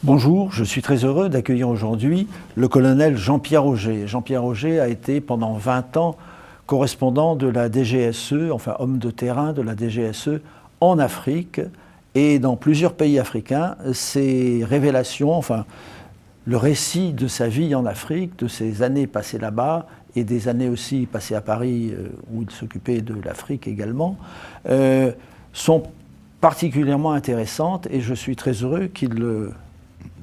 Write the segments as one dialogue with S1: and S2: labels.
S1: Bonjour, je suis très heureux d'accueillir aujourd'hui le colonel Jean-Pierre Auger. Jean-Pierre Auger a été pendant 20 ans correspondant de la DGSE, enfin homme de terrain de la DGSE en Afrique et dans plusieurs pays africains. Ses révélations, enfin le récit de sa vie en Afrique, de ses années passées là-bas et des années aussi passées à Paris où il s'occupait de l'Afrique également, sont particulièrement intéressantes et je suis très heureux qu'il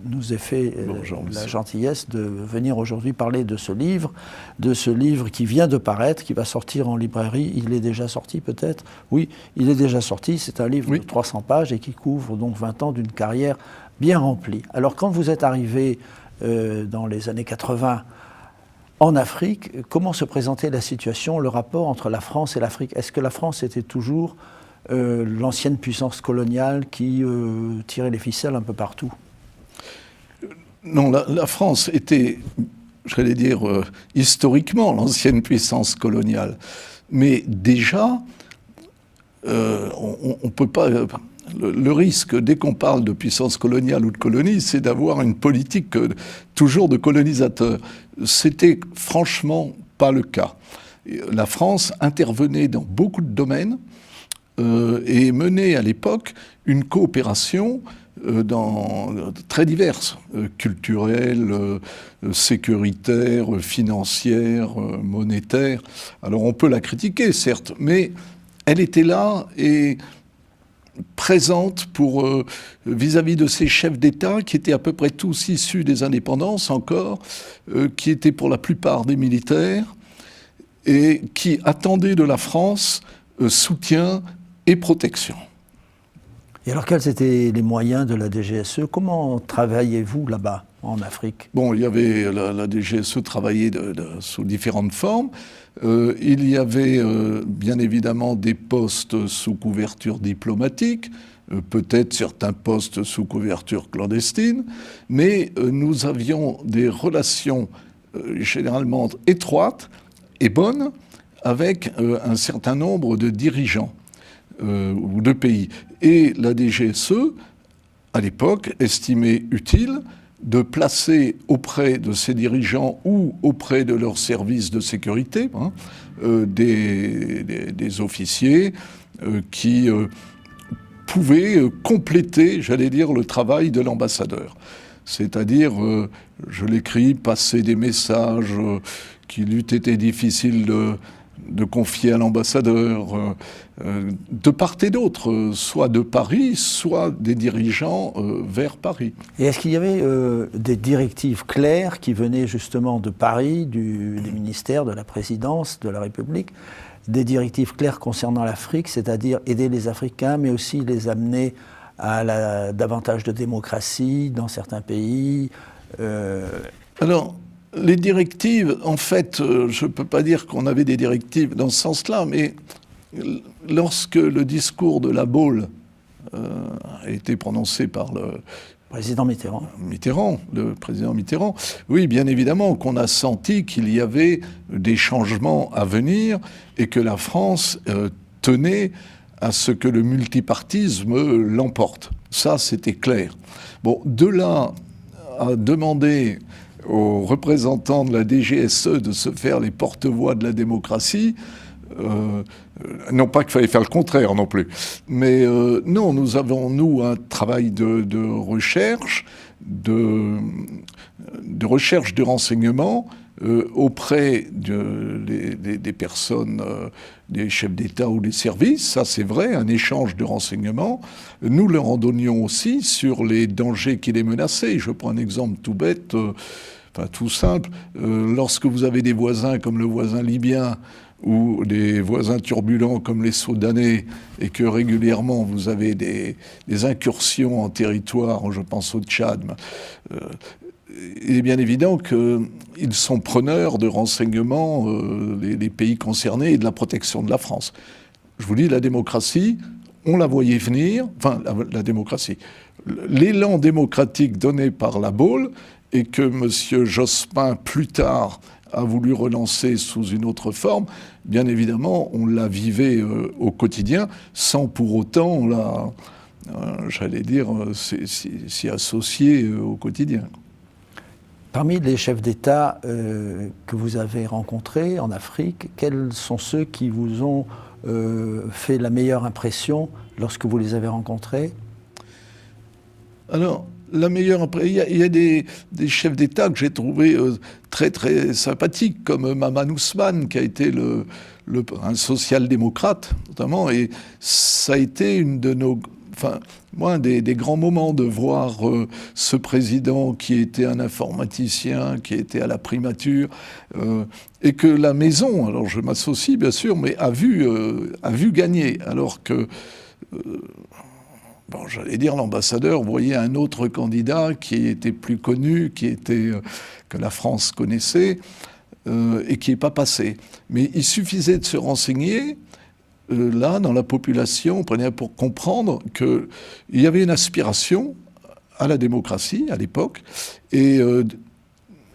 S1: nous ait fait la gentillesse de venir aujourd'hui parler de ce livre qui vient de paraître, qui va sortir en librairie. Il est déjà sorti peut-être? Oui, il est déjà sorti. C'est un livre de 300 pages et qui couvre donc 20 ans d'une carrière bien remplie. Alors quand vous êtes arrivé dans les années 80 en Afrique, comment se présentait la situation, le rapport entre la France et l'Afrique? Est-ce que la France était toujours l'ancienne puissance coloniale qui tirait les ficelles un peu partout?
S2: Non, la France était, j'allais dire, historiquement l'ancienne puissance coloniale. Mais déjà, on peut pas... Le risque, dès qu'on parle de puissance coloniale ou de colonie, c'est d'avoir une politique toujours de colonisateur. C'était franchement pas le cas. La France intervenait dans beaucoup de domaines et menait à l'époque une coopération très diverses, culturelles, sécuritaires, financières, monétaires. Alors on peut la critiquer, certes, mais elle était là et présente pour vis-à-vis de ces chefs d'État qui étaient à peu près tous issus des indépendances encore, qui étaient pour la plupart des militaires et qui attendaient de la France soutien et protection.
S1: Et alors, quels étaient les moyens de la DGSE? Comment travailliez-vous là-bas, en Afrique?
S2: Bon, il y avait la DGSE travaillait sous différentes formes. Il y avait bien évidemment des postes sous couverture diplomatique, peut-être certains postes sous couverture clandestine, mais nous avions des relations généralement étroites et bonnes avec un certain nombre de dirigeants ou de pays. Et la DGSE, à l'époque, estimait utile de placer auprès de ces dirigeants ou auprès de leurs services de sécurité des officiers qui pouvaient compléter, j'allais dire, le travail de l'ambassadeur. C'est-à-dire, je l'écris, passer des messages qu'il eût été difficile de confier à l'ambassadeur, de part et d'autre, soit de Paris, soit des dirigeants vers Paris.
S1: Et est-ce qu'il y avait des directives claires qui venaient justement de Paris, des ministères, de la présidence, de la République, des directives claires concernant l'Afrique, c'est-à-dire aider les Africains, mais aussi les amener à davantage de démocratie dans certains pays
S2: Alors, les directives, en fait, je ne peux pas dire qu'on avait des directives dans ce sens-là, mais lorsque le discours de La Baule a été prononcé par le
S1: président Mitterrand.
S2: Le président Mitterrand, oui, bien évidemment qu'on a senti qu'il y avait des changements à venir et que la France tenait à ce que le multipartisme l'emporte. Ça, c'était clair. Bon, de là à demander aux représentants de la DGSE de se faire les porte-voix de la démocratie, non pas qu'il fallait faire le contraire non plus, mais non, nous avons, nous, un travail de recherche, de recherche de renseignements auprès des personnes, des chefs d'État ou des services, ça c'est vrai, un échange de renseignements. Nous leur en donnions aussi sur les dangers qui les menaçaient. Je prends un exemple tout bête, tout simple. Lorsque vous avez des voisins comme le voisin libyen ou des voisins turbulents comme les Soudanais et que régulièrement vous avez des incursions en territoire, je pense au Tchad, il est bien évident qu'ils sont preneurs de renseignements, les pays concernés, et de la protection de la France. Je vous dis, la démocratie, on la voyait venir, enfin la démocratie, l'élan démocratique donné par La Baule et que M. Jospin, plus tard, a voulu relancer sous une autre forme, bien évidemment, on la vivait au quotidien, sans pour autant j'allais dire, s'y associer au quotidien.
S1: Parmi les chefs d'État que vous avez rencontrés en Afrique, quels sont ceux qui vous ont fait la meilleure impression lorsque vous les avez rencontrés?
S2: Alors, la meilleure il y a des chefs d'État que j'ai trouvés très très sympathiques, comme Maman Ousmane, qui a été un social-démocrate, notamment, et ça a été une de nos... Enfin, moi, un des grands moments de voir ce président qui était un informaticien, qui était à la primature, et que la maison, alors je m'associe bien sûr, mais a vu gagner, alors que... Bon, j'allais dire, l'ambassadeur voyait un autre candidat qui était plus connu, que la France connaissait, et qui n'est pas passé. Mais il suffisait de se renseigner, là, dans la population, pour comprendre qu'il y avait une aspiration à la démocratie, à l'époque, et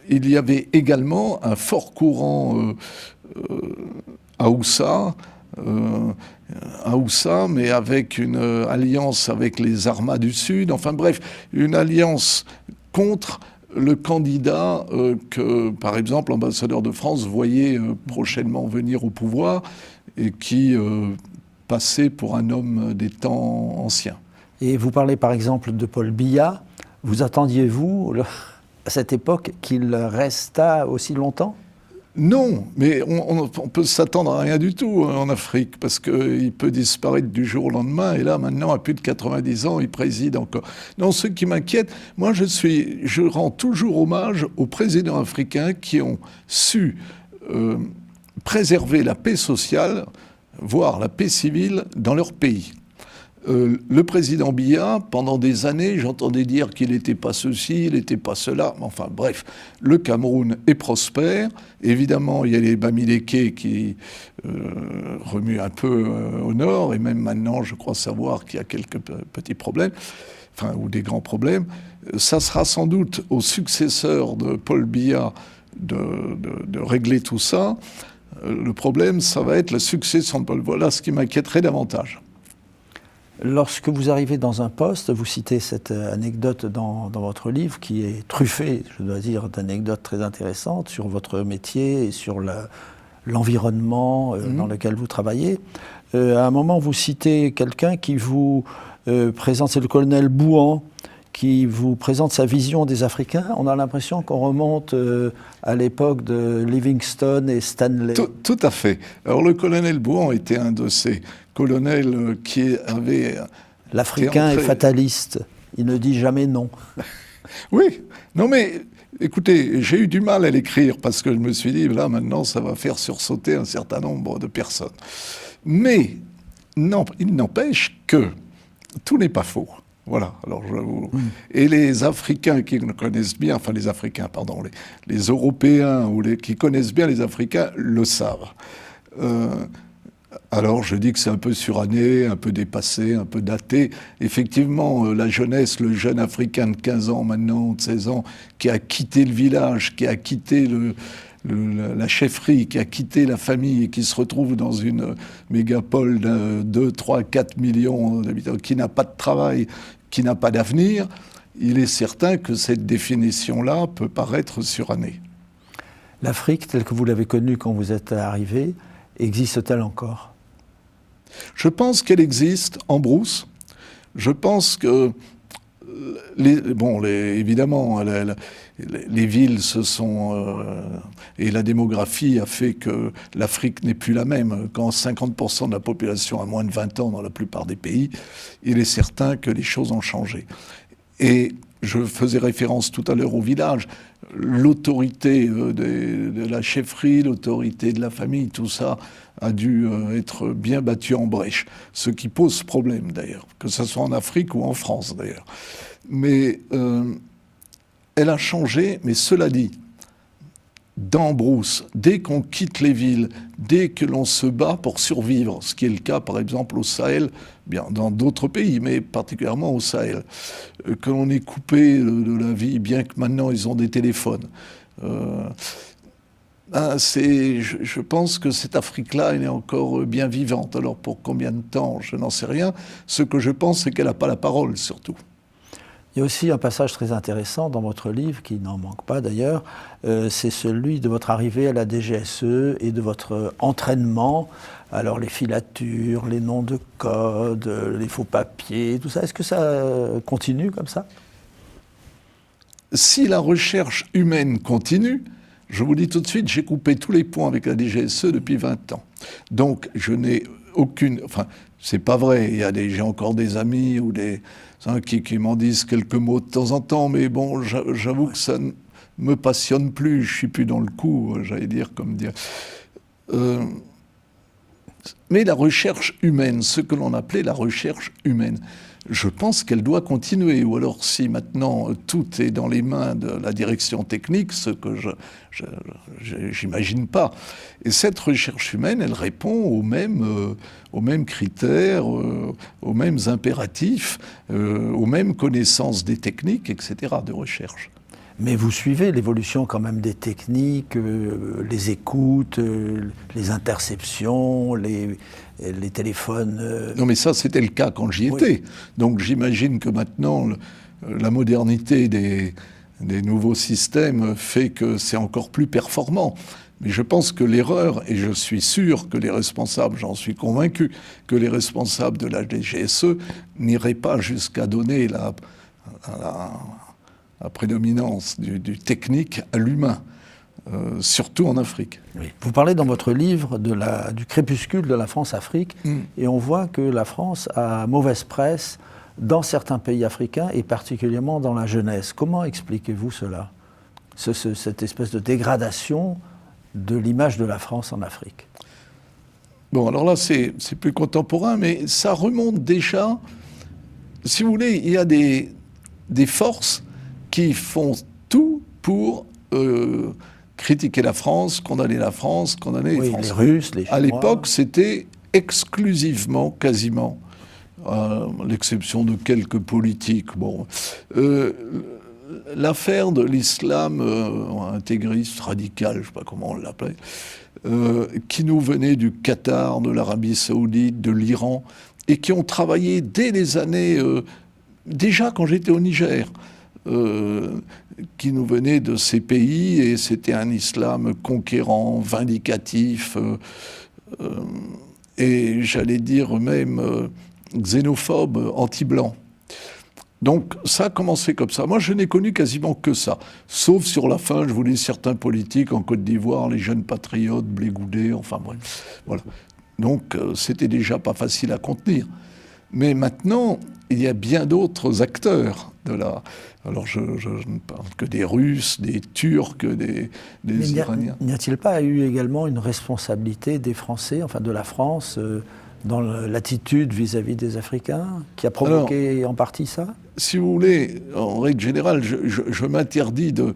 S2: il y avait également un fort courant Haoussa, mais avec une alliance avec les Armas du Sud, enfin bref, une alliance contre le candidat que, par exemple, l'ambassadeur de France voyait prochainement venir au pouvoir et qui passait pour un homme des temps anciens.
S1: Et vous parlez par exemple de Paul Biya. Vous attendiez-vous à cette époque qu'il restât aussi longtemps ?
S2: Non, mais on peut s'attendre à rien du tout en Afrique, parce qu'il peut disparaître du jour au lendemain, et là, maintenant, à plus de 90 ans, il préside encore. Non, ce qui m'inquiète, moi, je rends toujours hommage aux présidents africains qui ont su préserver la paix sociale, voire la paix civile, dans leur pays. Le président Biya, pendant des années, j'entendais dire qu'il n'était pas ceci, il n'était pas cela. Enfin bref, le Cameroun est prospère. Évidemment, il y a les Bamileke qui remuent un peu au nord, et même maintenant, je crois savoir qu'il y a quelques petits problèmes, enfin, ou des grands problèmes. Ça sera sans doute aux successeurs de Paul Biya de régler tout ça. Le problème, ça va être la succession de Paul. Voilà ce qui m'inquiéterait davantage.
S1: Lorsque vous arrivez dans un poste, vous citez cette anecdote dans votre livre qui est truffée, je dois dire, d'anecdotes très intéressantes sur votre métier et sur l'environnement dans lequel vous travaillez. À un moment, vous citez quelqu'un qui vous présente, c'est le colonel Bouhan, qui vous présente sa vision des Africains. On a l'impression qu'on remonte à l'époque de Livingstone et Stanley.
S2: Tout à fait. Alors le colonel Bouhan était un de ces colonels qui avait...
S1: L'Africain est fataliste. Il ne dit jamais non.
S2: Oui. Non mais, écoutez, j'ai eu du mal à l'écrire parce que je me suis dit, là maintenant, ça va faire sursauter un certain nombre de personnes. Mais non, il n'empêche que tout n'est pas faux. Voilà, alors Et les Africains qui connaissent bien, enfin les Africains, pardon, les Européens ou qui connaissent bien les Africains le savent. Alors je dis que c'est un peu suranné, un peu dépassé, un peu daté. Effectivement, la jeunesse, le jeune Africain de 15 ans maintenant, de 16 ans, qui a quitté le village, qui a quitté la chefferie, qui a quitté la famille et qui se retrouve dans une mégapole de 2, 3, 4 millions d'habitants, qui n'a pas de travail, qui n'a pas d'avenir, il est certain que cette définition-là peut paraître surannée.
S1: L'Afrique, telle que vous l'avez connue quand vous êtes arrivé, existe-t-elle encore ?
S2: Je pense qu'elle existe en brousse. Je pense que, évidemment, les villes se sont... et la démographie a fait que l'Afrique n'est plus la même. Quand 50% de la population a moins de 20 ans dans la plupart des pays, il est certain que les choses ont changé. Et je faisais référence tout à l'heure au village. L'autorité de la chefferie, l'autorité de la famille, tout ça a dû être bien battu en brèche. Ce qui pose problème d'ailleurs, que ce soit en Afrique ou en France d'ailleurs. Mais elle a changé, mais cela dit, dans Brousse, dès qu'on quitte les villes, dès que l'on se bat pour survivre, ce qui est le cas par exemple au Sahel, bien dans d'autres pays, mais particulièrement au Sahel, que l'on est coupé de la vie, bien que maintenant ils ont des téléphones. Je pense que cette Afrique-là, elle est encore bien vivante. Alors pour combien de temps, je n'en sais rien. Ce que je pense, c'est qu'elle n'a pas la parole, surtout.
S1: Il y a aussi un passage très intéressant dans votre livre, qui n'en manque pas d'ailleurs, c'est celui de votre arrivée à la DGSE et de votre entraînement. Alors les filatures, les noms de code, les faux papiers, tout ça, est-ce que ça continue comme ça?
S2: Si la recherche humaine continue, je vous dis tout de suite, j'ai coupé tous les ponts avec la DGSE depuis 20 ans. Donc je n'ai aucune... Enfin, c'est pas vrai, j'ai encore des amis ou qui m'en disent quelques mots de temps en temps, mais bon, j'avoue que ça ne me passionne plus, je suis plus dans le coup, j'allais dire, comme dire. Mais la recherche humaine, ce que l'on appelait la recherche humaine, je pense qu'elle doit continuer. Ou alors, si maintenant tout est dans les mains de la direction technique, ce que j'imagine pas. Et cette recherche humaine, elle répond aux mêmes critères, aux mêmes impératifs, aux mêmes connaissances des techniques, etc., de recherche.
S1: Mais vous suivez l'évolution quand même des techniques, les écoutes, les interceptions, les téléphones.
S2: Non mais ça c'était le cas quand j'y étais. Donc j'imagine que maintenant la modernité des nouveaux systèmes fait que c'est encore plus performant. Mais je pense que l'erreur, et je suis sûr que les responsables, j'en suis convaincu, que les responsables de la DGSE n'iraient pas jusqu'à donner la prédominance du technique à l'humain, surtout en Afrique.
S1: Oui. Vous parlez dans votre livre du crépuscule de la France-Afrique, et on voit que la France a mauvaise presse dans certains pays africains, et particulièrement dans la jeunesse. Comment expliquez-vous cela, cette espèce de dégradation de l'image de la France en Afrique?
S2: Bon, alors là, c'est plus contemporain, mais ça remonte déjà... Si vous voulez, il y a des forces qui font tout pour critiquer la France, condamner la France, condamner les Français.
S1: Les Russes, les Chinois.
S2: À l'époque, c'était exclusivement, quasiment, à l'exception de quelques politiques. Bon, l'affaire de l'islam intégriste, radical, je ne sais pas comment on l'appelait, qui nous venait du Qatar, de l'Arabie Saoudite, de l'Iran, et qui ont travaillé dès les années... déjà quand j'étais au Niger, qui nous venait de ces pays, et c'était un islam conquérant, vindicatif, et j'allais dire même xénophobe, anti-blanc. Donc ça a commencé comme ça. Moi, je n'ai connu quasiment que ça. Sauf sur la fin, je vous dis, certains politiques en Côte d'Ivoire, les jeunes patriotes, Blé Goudé, enfin bref. Voilà. Donc c'était déjà pas facile à contenir. Mais maintenant, il y a bien d'autres acteurs de la... Alors je ne parle que des Russes, des Turcs, des Iraniens.
S1: N'y a-t-il pas eu également une responsabilité des Français, enfin de la France, dans l'attitude vis-à-vis des Africains, qui a provoqué en partie ça?
S2: Si vous voulez, en règle générale, je m'interdis de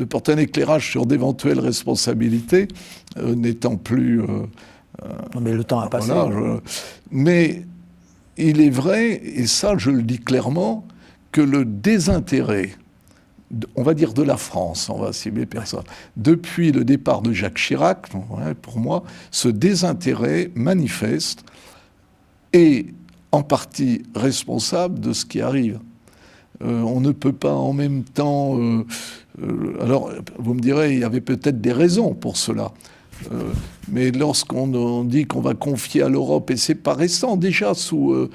S2: porter un éclairage sur d'éventuelles responsabilités, n'étant plus...
S1: non, mais le temps a passé.
S2: Voilà, mais il est vrai, et ça je le dis clairement, que le désintérêt, on va dire de la France, on va cibler personne, depuis le départ de Jacques Chirac, pour moi, ce désintérêt manifeste est en partie responsable de ce qui arrive. On ne peut pas en même temps... alors, vous me direz, il y avait peut-être des raisons pour cela. Mais lorsqu'on dit qu'on va confier à l'Europe, et c'est pas récent, déjà sous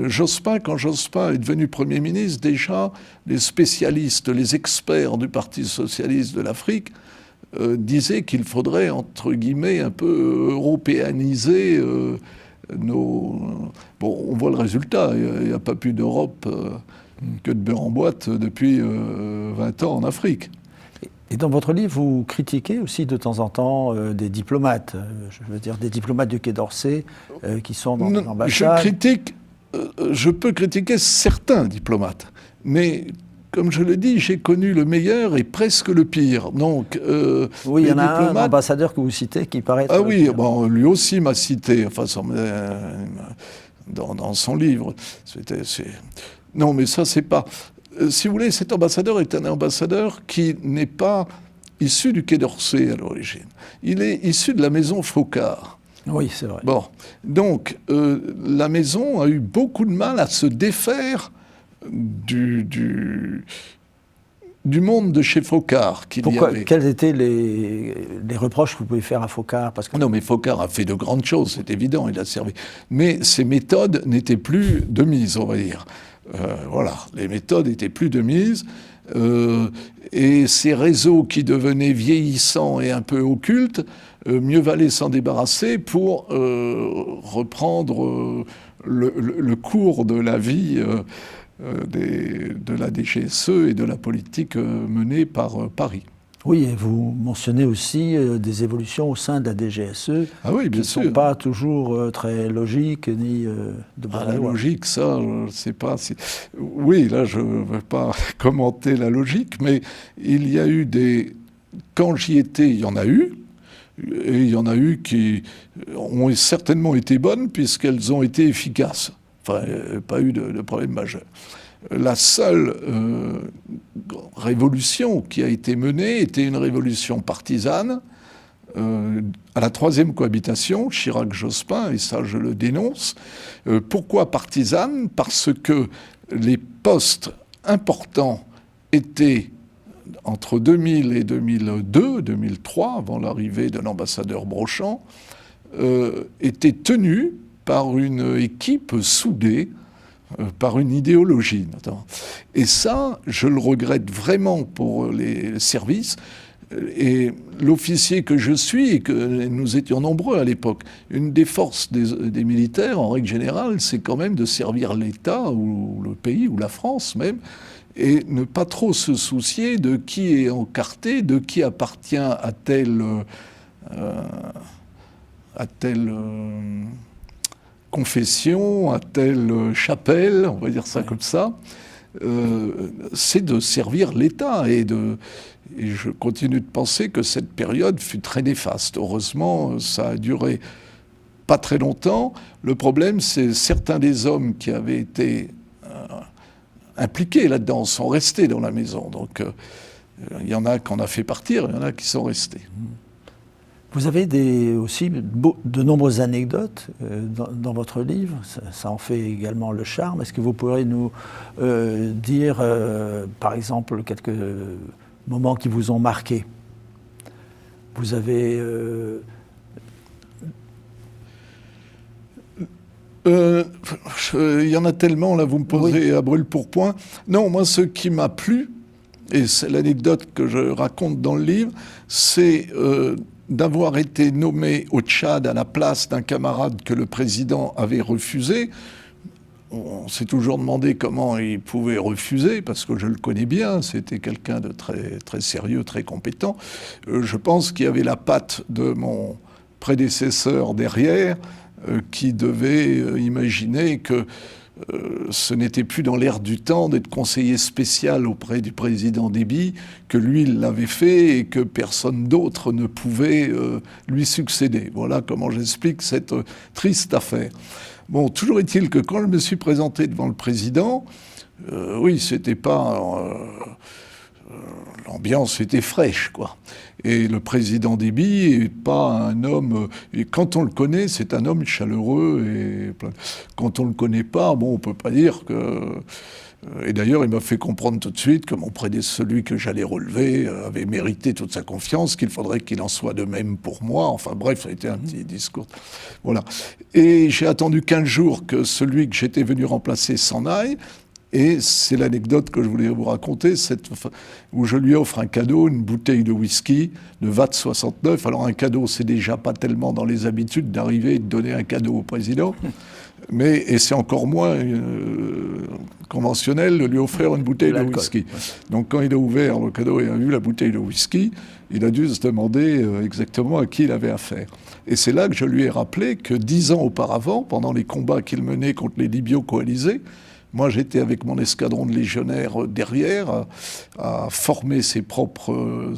S2: Jospin, quand Jospin est devenu Premier ministre, déjà les spécialistes, les experts du Parti socialiste de l'Afrique disaient qu'il faudrait, entre guillemets, un peu européaniser nos... Bon, on voit le résultat, il n'y a pas plus d'Europe que de beurre en boîte depuis 20 ans en Afrique.
S1: Et dans votre livre, vous critiquez aussi de temps en temps des diplomates, je veux dire des diplomates du Quai d'Orsay qui sont dans l'ambassade.
S2: Je peux critiquer certains diplomates, mais comme je le dis, j'ai connu le meilleur et presque le pire. Donc,
S1: oui, il y en a un ambassadeur que vous citez qui paraît...
S2: Ah oui, bon, lui aussi m'a cité, enfin, dans son livre. Non, mais ça, c'est pas... Si vous voulez, cet ambassadeur est un ambassadeur qui n'est pas issu du Quai d'Orsay à l'origine. Il est issu de la maison Focard.
S1: Oui, c'est vrai.
S2: Bon, donc la maison a eu beaucoup de mal à se défaire du monde de chez Focard qu'il y avait.
S1: Quels étaient les reproches que vous pouvez faire à Focard? Parce que...
S2: Non, mais Focard a fait de grandes choses, c'est évident, il a servi. Mais ses méthodes n'étaient plus de mise, on va dire. Voilà, les méthodes n'étaient plus de mise. Et ces réseaux qui devenaient vieillissants et un peu occultes, mieux valait s'en débarrasser pour reprendre le cours de la vie de la DGSE et de la politique menée par Paris.
S1: Oui, et vous mentionnez aussi des évolutions au sein de la DGSE
S2: oui,
S1: qui ne sont pas toujours très logiques ni de bonne
S2: la
S1: loi.
S2: logique, ça, je ne sais pas si... Oui, là, je ne vais pas commenter la logique, mais il y a eu des... Quand j'y étais, il y en a eu, et il y en a eu qui ont certainement été bonnes puisqu'elles ont été efficaces. Enfin, il n'y a pas eu de problème majeur. La seule révolution qui a été menée était une révolution partisane à la troisième cohabitation, Chirac-Jospin, et ça je le dénonce. Pourquoi partisane? Parce que les postes importants étaient, entre 2000 et 2002, 2003, avant l'arrivée de l'ambassadeur Brochant, étaient tenus par une équipe soudée, par une idéologie notamment. Et ça, je le regrette vraiment pour les services. Et l'officier que je suis, et que nous étions nombreux à l'époque, une des forces des militaires, en règle générale, c'est quand même de servir l'État, ou le pays, ou la France même, et ne pas trop se soucier de qui est encarté, de qui appartient à telle confession, à telle chapelle, on va dire ça comme ça. C'est de servir l'État, et je continue de penser que cette période fut très néfaste. Heureusement, ça a duré pas très longtemps. Le problème, c'est certains des hommes qui avaient été impliqués là-dedans sont restés dans la maison. Donc, il y en a qu'on a fait partir, il y en a qui sont restés.
S1: Vous avez aussi de nombreuses anecdotes dans votre livre, ça en fait également le charme. Est-ce que vous pourriez nous dire, par exemple, quelques moments qui vous ont marqué? Vous avez...
S2: il y en a tellement, là, vous me posez à brûle-pourpoint. Non, moi, ce qui m'a plu, et c'est l'anecdote que je raconte dans le livre, c'est d'avoir été nommé au Tchad à la place d'un camarade que le président avait refusé. On s'est toujours demandé comment il pouvait refuser, parce que je le connais bien, c'était quelqu'un de très, très sérieux, très compétent. Je pense qu'il y avait la patte de mon prédécesseur derrière, qui devait imaginer que ce n'était plus dans l'air du temps d'être conseiller spécial auprès du président Déby, que lui il l'avait fait et que personne d'autre ne pouvait lui succéder. Voilà comment j'explique cette triste affaire. Bon, toujours est-il que quand je me suis présenté devant le président, oui, c'était pas... l'ambiance était fraîche, quoi. Et le président Déby n'est pas un homme... Et quand on le connaît, c'est un homme chaleureux. Et quand on ne le connaît pas, bon, on ne peut pas dire que... Et d'ailleurs, il m'a fait comprendre tout de suite que celui que j'allais relever avait mérité toute sa confiance, qu'il faudrait qu'il en soit de même pour moi. Enfin bref, ça a été un petit discours. Voilà. Et j'ai attendu 15 jours que celui que j'étais venu remplacer s'en aille. Et c'est l'anecdote que je voulais vous raconter, où je lui offre un cadeau, une bouteille de whisky de VAT 69. Alors un cadeau, c'est déjà pas tellement dans les habitudes d'arriver et de donner un cadeau au président, et c'est encore moins conventionnel de lui offrir une bouteille de whisky. Donc quand il a ouvert le cadeau et a vu la bouteille de whisky, il a dû se demander exactement à qui il avait affaire. Et c'est là que je lui ai rappelé que 10 ans auparavant, pendant les combats qu'il menait contre les Libyaux coalisés, moi, j'étais avec mon escadron de légionnaires derrière à former ses propres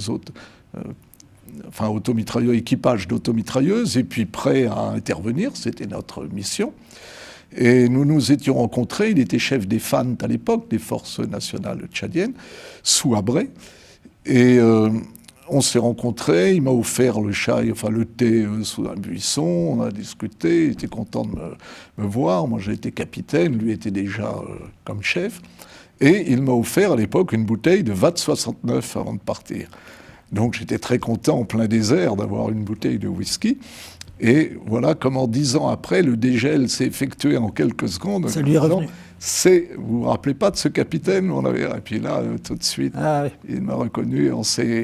S2: équipages d'automitrailleuses et puis prêts à intervenir. C'était notre mission. Et nous nous étions rencontrés. Il était chef des FANT à l'époque, des forces nationales tchadiennes, sous Habré. Et on s'est rencontrés, il m'a offert le chai, enfin le thé sous un buisson, on a discuté, il était content de me voir. Moi j'ai été capitaine, lui était déjà comme chef. Et il m'a offert à l'époque une bouteille de VAT 69 avant de partir. Donc j'étais très content en plein désert d'avoir une bouteille de whisky. Et voilà comment 10 ans après, le dégel s'est effectué en quelques secondes.
S1: Ça lui est revenu.
S2: Vous vous rappelez pas de ce capitaine? Et puis là, tout de suite, il m'a reconnu.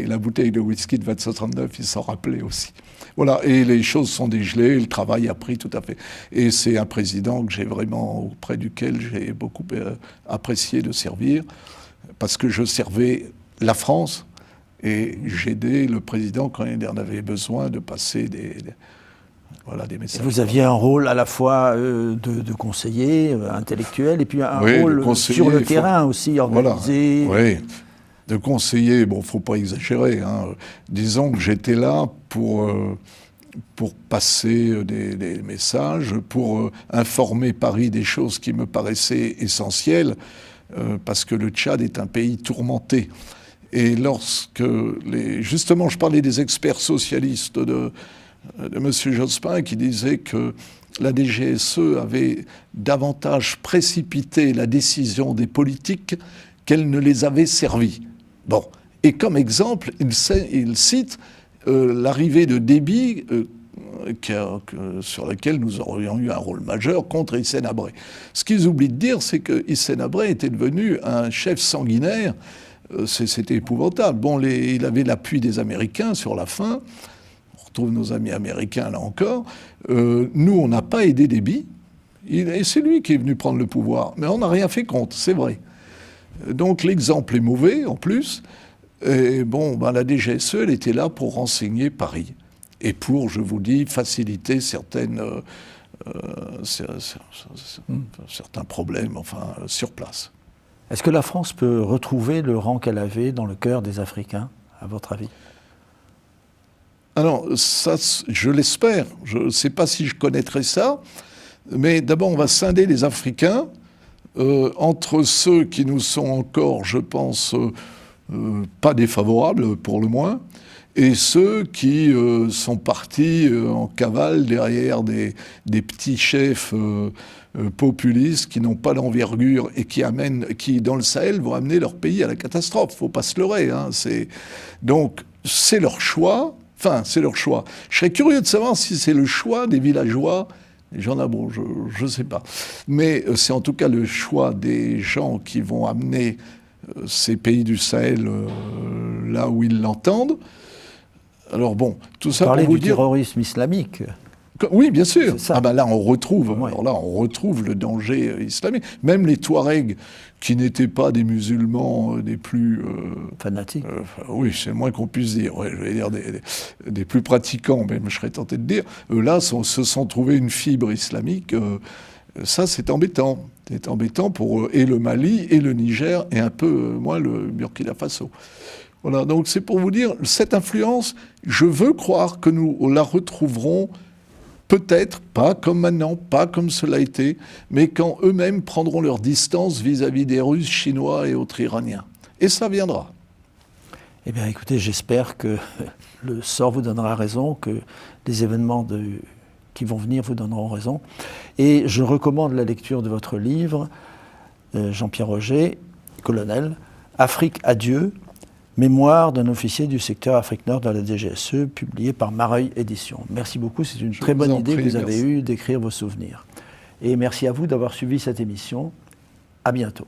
S2: La bouteille de whisky de VAT 69, il s'en rappelait aussi. Voilà, et les choses sont dégelées, le travail a pris tout à fait. Et c'est un président que j'ai vraiment, auprès duquel j'ai beaucoup apprécié de servir, parce que je servais la France et j'aidais le président quand il en avait besoin de passer des messages.
S1: Vous aviez un rôle à la fois de conseiller intellectuel et puis un rôle sur le terrain aussi, organisé.
S2: Voilà. Oui. De conseiller, bon, faut pas exagérer, hein. Disons que j'étais là pour passer des messages, pour informer Paris des choses qui me paraissaient essentielles, parce que le Tchad est un pays tourmenté. Et justement, je parlais des experts socialistes de M. Jospin qui disait que la DGSE avait davantage précipité la décision des politiques qu'elle ne les avait servis. Bon, et comme exemple, il cite l'arrivée de Déby, sur laquelle nous aurions eu un rôle majeur contre Hissène Habré. Ce qu'ils oublient de dire, c'est que Hissène Habré était devenu un chef sanguinaire. C'était épouvantable. Bon, il avait l'appui des Américains sur la fin. On retrouve nos amis américains là encore. Nous, on n'a pas aidé Déby. Et c'est lui qui est venu prendre le pouvoir. Mais on n'a rien fait contre, c'est vrai. Donc l'exemple est mauvais, en plus. Et bon, la DGSE, elle était là pour renseigner Paris. Et pour, je vous dis, faciliter certains problèmes, sur place.
S1: Est-ce que la France peut retrouver le rang qu'elle avait dans le cœur des Africains, à votre avis?
S2: Alors, ça, je l'espère. Je ne sais pas si je connaîtrais ça. Mais d'abord, on va scinder les Africains entre ceux qui nous sont encore, je pense, pas défavorables, pour le moins, et ceux qui sont partis en cavale derrière des petits chefs populistes qui n'ont pas d'envergure et qui, dans le Sahel, vont amener leur pays à la catastrophe. Il ne faut pas se leurrer. Hein. Donc, c'est leur choix. Enfin, c'est leur choix. Je serais curieux de savoir si c'est le choix des villageois. Bon, je ne sais pas. Mais c'est en tout cas le choix des gens qui vont amener ces pays du Sahel là où ils l'entendent. Alors bon, tout ça pour vous dire...
S1: Vous parlez du terrorisme islamique.
S2: Oui, bien sûr. Là, on retrouve, le danger islamique. Même les Touaregs, qui n'étaient pas des musulmans des plus...
S1: fanatiques.
S2: Oui, c'est le moins qu'on puisse dire. Ouais, je vais dire des plus pratiquants, même, je serais tenté de dire. Là, se sont trouvés une fibre islamique. Ça, c'est embêtant. C'est embêtant pour et le Mali, et le Niger, et un peu moins le Burkina Faso. Voilà, donc c'est pour vous dire, cette influence, je veux croire que nous la retrouverons. Peut-être, pas comme maintenant, pas comme cela a été, mais quand eux-mêmes prendront leur distance vis-à-vis des Russes, Chinois et autres Iraniens. Et ça viendra.
S1: Eh bien, écoutez, j'espère que le sort vous donnera raison, que les événements qui vont venir vous donneront raison. Et je recommande la lecture de votre livre, Jean-Pierre Roger, colonel, « Afrique, adieu », mémoire d'un officier du secteur Afrique Nord de la DGSE, publié par Mareuil Éditions. Merci beaucoup, c'est une très bonne idée que vous avez eue d'écrire vos souvenirs. Et merci à vous d'avoir suivi cette émission. À bientôt.